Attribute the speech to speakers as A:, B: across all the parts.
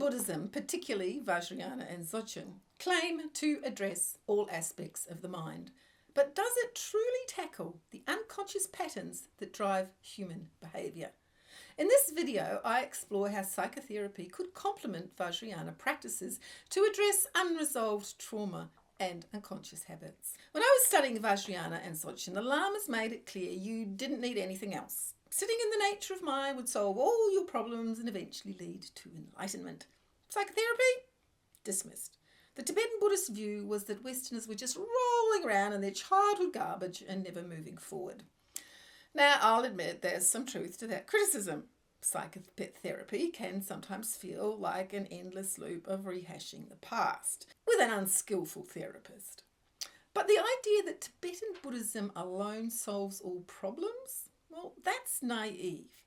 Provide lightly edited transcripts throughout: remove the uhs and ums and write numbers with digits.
A: Buddhism, particularly Vajrayana and Dzogchen, claim to address all aspects of the mind. But does it truly tackle the unconscious patterns that drive human behaviour? In this video, I explore how psychotherapy could complement Vajrayana practices to address unresolved trauma and unconscious habits. When I was studying Vajrayana and Dzogchen, the lamas made it clear you didn't need anything else. Sitting in the nature of mind would solve all your problems and eventually lead to enlightenment. Psychotherapy? Dismissed. The Tibetan Buddhist view was that Westerners were just rolling around in their childhood garbage and never moving forward. Now, I'll admit there's some truth to that criticism. Psychotherapy can sometimes feel like an endless loop of rehashing the past with an unskillful therapist. But the idea that Tibetan Buddhism alone solves all problems, well, that's naive.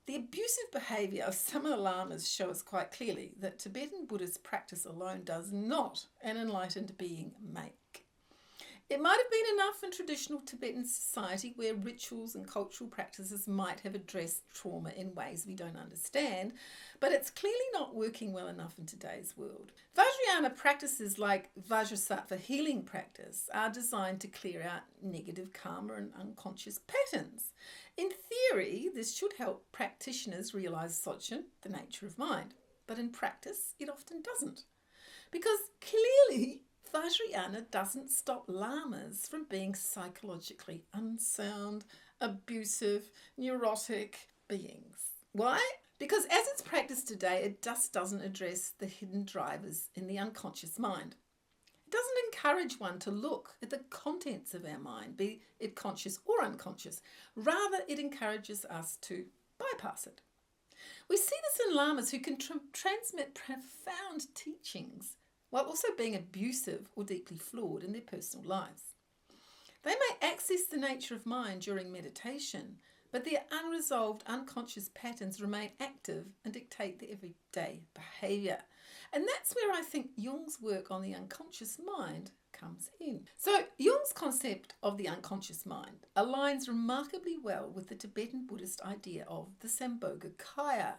A: The abusive behaviour of some of the lamas show us quite clearly that Tibetan Buddhist practice alone does not an enlightened being make. It might have been enough in traditional Tibetan society where rituals and cultural practices might have addressed trauma in ways we don't understand, but it's clearly not working well enough in today's world. Vajrayana practices like Vajrasattva healing practice are designed to clear out negative karma and unconscious patterns. In theory, this should help practitioners realise Dzogchen, the nature of mind, but in practice it often doesn't. Because clearly Vajrayana doesn't stop lamas from being psychologically unsound, abusive, neurotic beings. Why? Because as it's practiced today, it just doesn't address the hidden drivers in the unconscious mind. It doesn't encourage one to look at the contents of our mind, be it conscious or unconscious. Rather, it encourages us to bypass it. We see this in lamas who can transmit profound teachings while also being abusive or deeply flawed in their personal lives. They may access the nature of mind during meditation, but their unresolved unconscious patterns remain active and dictate their everyday behaviour. And that's where I think Jung's work on the unconscious mind comes in. So Jung's concept of the unconscious mind aligns remarkably well with the Tibetan Buddhist idea of the Sambogakaya,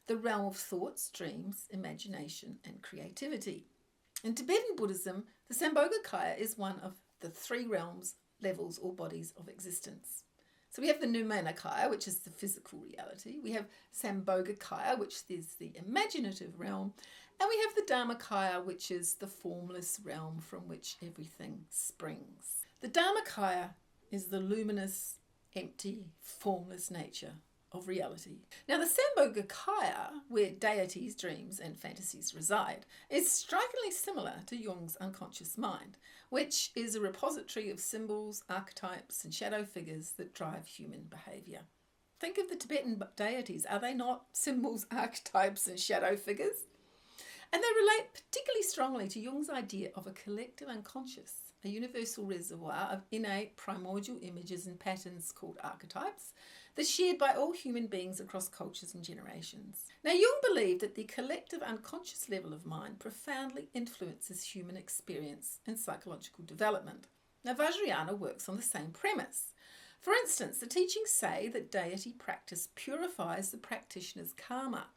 A: the realm of thoughts, dreams, imagination and creativity. In Tibetan Buddhism, the Sambogakaya is one of the three realms, levels or bodies of existence. So we have the Numanakaya, which is the physical reality. We have Sambogakaya, which is the imaginative realm. And we have the Dharmakaya, which is the formless realm from which everything springs. The Dharmakaya is the luminous, empty, formless nature of reality. Now the Sambogakaya, where deities, dreams and fantasies reside, is strikingly similar to Jung's unconscious mind, which is a repository of symbols, archetypes and shadow figures that drive human behaviour. Think of the Tibetan deities. Are they not symbols, archetypes and shadow figures? And they relate particularly strongly to Jung's idea of a collective unconscious, a universal reservoir of innate primordial images and patterns called archetypes that's shared by all human beings across cultures and generations. Now, Jung believed that the collective unconscious level of mind profoundly influences human experience and psychological development. Now, Vajrayana works on the same premise. For instance, the teachings say that deity practice purifies the practitioner's karma.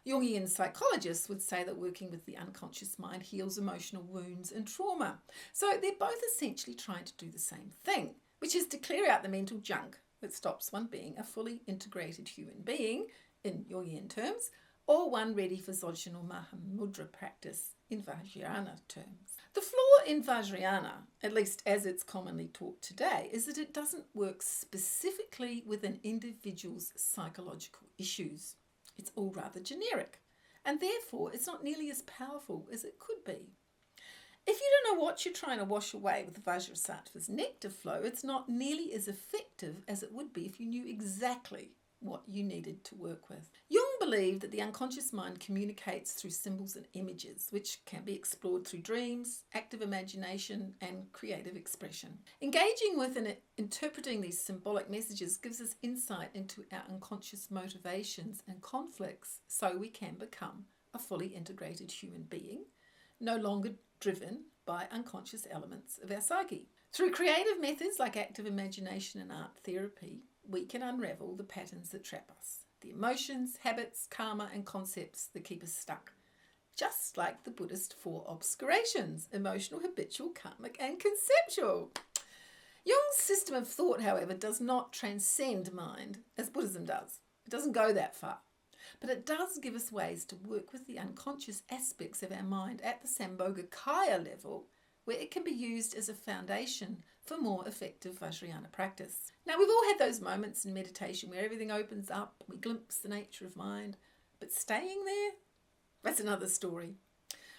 A: Jungian psychologists would say that working with the unconscious mind heals emotional wounds and trauma. So they're both essentially trying to do the same thing, which is to clear out the mental junk that stops one being a fully integrated human being, in Jungian terms, or one ready for Dzogchen or Mahamudra practice in Vajrayana terms. The flaw in Vajrayana, at least as it's commonly taught today, is that it doesn't work specifically with an individual's psychological issues. It's all rather generic, and therefore it's not nearly as powerful as it could be. If you don't know what you're trying to wash away with the Vajrasattva's nectar flow, it's not nearly as effective as it would be if you knew exactly what you needed to work with. Jung believed that the unconscious mind communicates through symbols and images, which can be explored through dreams, active imagination, and creative expression. Engaging with and interpreting these symbolic messages gives us insight into our unconscious motivations and conflicts, so we can become a fully integrated human being, no longer driven by unconscious elements of our psyche. Through creative methods like active imagination and art therapy, we can unravel the patterns that trap us, the emotions, habits, karma, and concepts that keep us stuck. Just like the Buddhist 4 obscurations: emotional, habitual, karmic, and conceptual. Jung's system of thought, however, does not transcend mind as Buddhism does. It doesn't go that far. But it does give us ways to work with the unconscious aspects of our mind at the Sambogakaya level, where it can be used as a foundation for more effective Vajrayana practice. Now, we've all had those moments in meditation where everything opens up, we glimpse the nature of mind, but staying there, that's another story.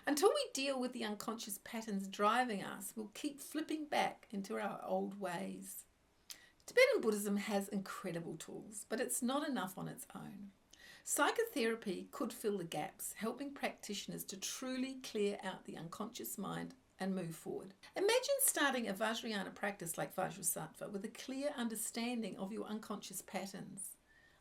A: Until we deal with the unconscious patterns driving us, we'll keep flipping back into our old ways. Tibetan Buddhism has incredible tools, but it's not enough on its own. Psychotherapy could fill the gaps, helping practitioners to truly clear out the unconscious mind and move forward. Imagine starting a Vajrayana practice like Vajrasattva with a clear understanding of your unconscious patterns.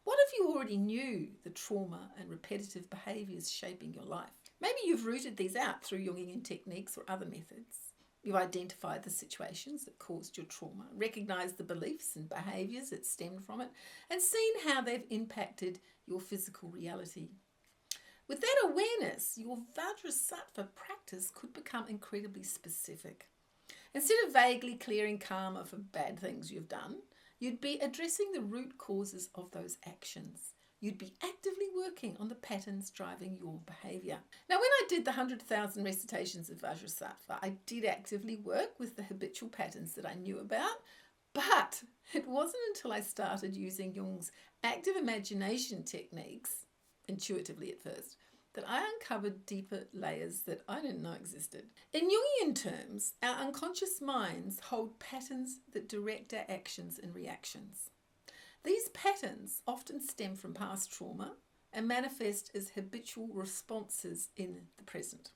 A: What if you already knew the trauma and repetitive behaviours shaping your life? Maybe you've rooted these out through Jungian techniques or other methods. You've identified the situations that caused your trauma, recognised the beliefs and behaviours that stemmed from it, and seen how they've impacted your physical reality. With that awareness, your Vajrasattva practice could become incredibly specific. Instead of vaguely clearing karma for bad things you've done, you'd be addressing the root causes of those actions. You'd be actively working on the patterns driving your behaviour. Now, when I did the 100,000 recitations of Vajrasattva, I did actively work with the habitual patterns that I knew about, but it wasn't until I started using Jung's active imagination techniques, intuitively at first, that I uncovered deeper layers that I didn't know existed. In Jungian terms, our unconscious minds hold patterns that direct our actions and reactions. These patterns often stem from past trauma and manifest as habitual responses in the present.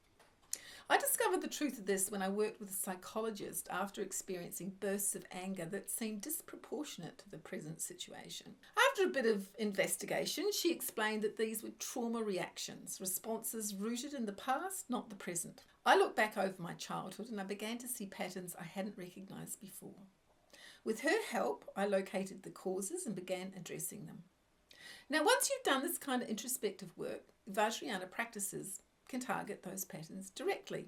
A: I discovered the truth of this when I worked with a psychologist after experiencing bursts of anger that seemed disproportionate to the present situation. After a bit of investigation, she explained that these were trauma reactions, responses rooted in the past, not the present. I looked back over my childhood and I began to see patterns I hadn't recognised before. With her help, I located the causes and began addressing them. Now, once you've done this kind of introspective work, Vajrayana practices can target those patterns directly,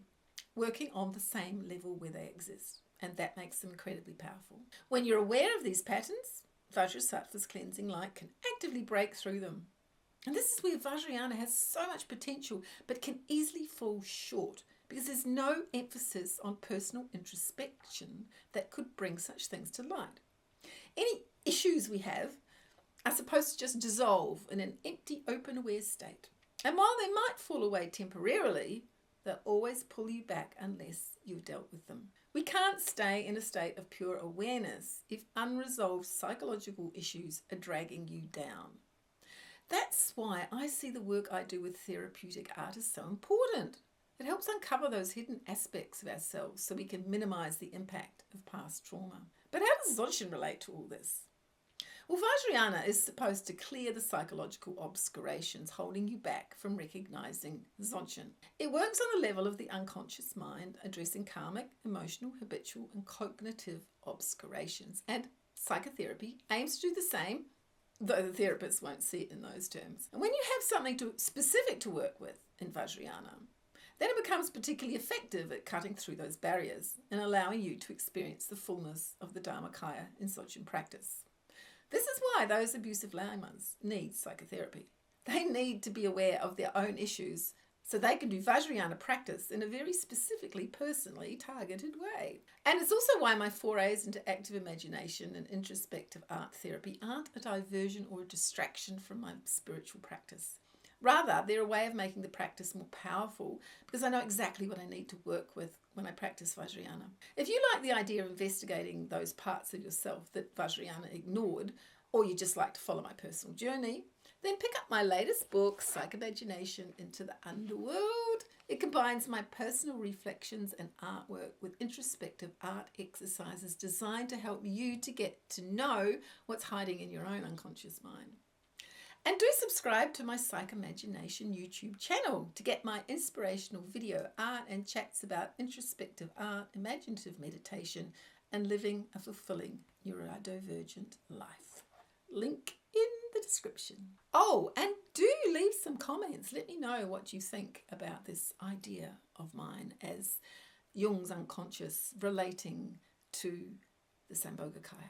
A: working on the same level where they exist, and that makes them incredibly powerful. When you're aware of these patterns, Vajrasattva's cleansing light can actively break through them. And this is where Vajrayana has so much potential, but can easily fall short because there's no emphasis on personal introspection that could bring such things to light. Any issues we have are supposed to just dissolve in an empty, open, aware state. And while they might fall away temporarily, they'll always pull you back unless you've dealt with them. We can't stay in a state of pure awareness if unresolved psychological issues are dragging you down. That's why I see the work I do with therapeutic art as so important. It helps uncover those hidden aspects of ourselves so we can minimise the impact of past trauma. But how does Dzogchen relate to all this? Well, Vajrayana is supposed to clear the psychological obscurations holding you back from recognising Dzogchen. It works on the level of the unconscious mind, addressing karmic, emotional, habitual and cognitive obscurations. And psychotherapy aims to do the same, though the therapist won't see it in those terms. And when you have something specific to work with in Vajrayana, then it becomes particularly effective at cutting through those barriers and allowing you to experience the fullness of the Dharmakaya in Dzogchen practice. This is why those abusive lamas need psychotherapy. They need to be aware of their own issues so they can do Vajrayana practice in a very specifically, personally targeted way. And it's also why my forays into active imagination and introspective art therapy aren't a diversion or a distraction from my spiritual practice. Rather, they're a way of making the practice more powerful because I know exactly what I need to work with when I practice Vajrayana. If you like the idea of investigating those parts of yourself that Vajrayana ignored, or you just like to follow my personal journey, then pick up my latest book, Psychimagination into the Underworld. It combines my personal reflections and artwork with introspective art exercises designed to help you to get to know what's hiding in your own unconscious mind. And do subscribe to my Psychimagination YouTube channel to get my inspirational video art and chats about introspective art, imaginative meditation, and living a fulfilling neurodivergent life. Link in the description. Oh, and do leave some comments. Let me know what you think about this idea of mine as Jung's unconscious relating to the Sambogakaya.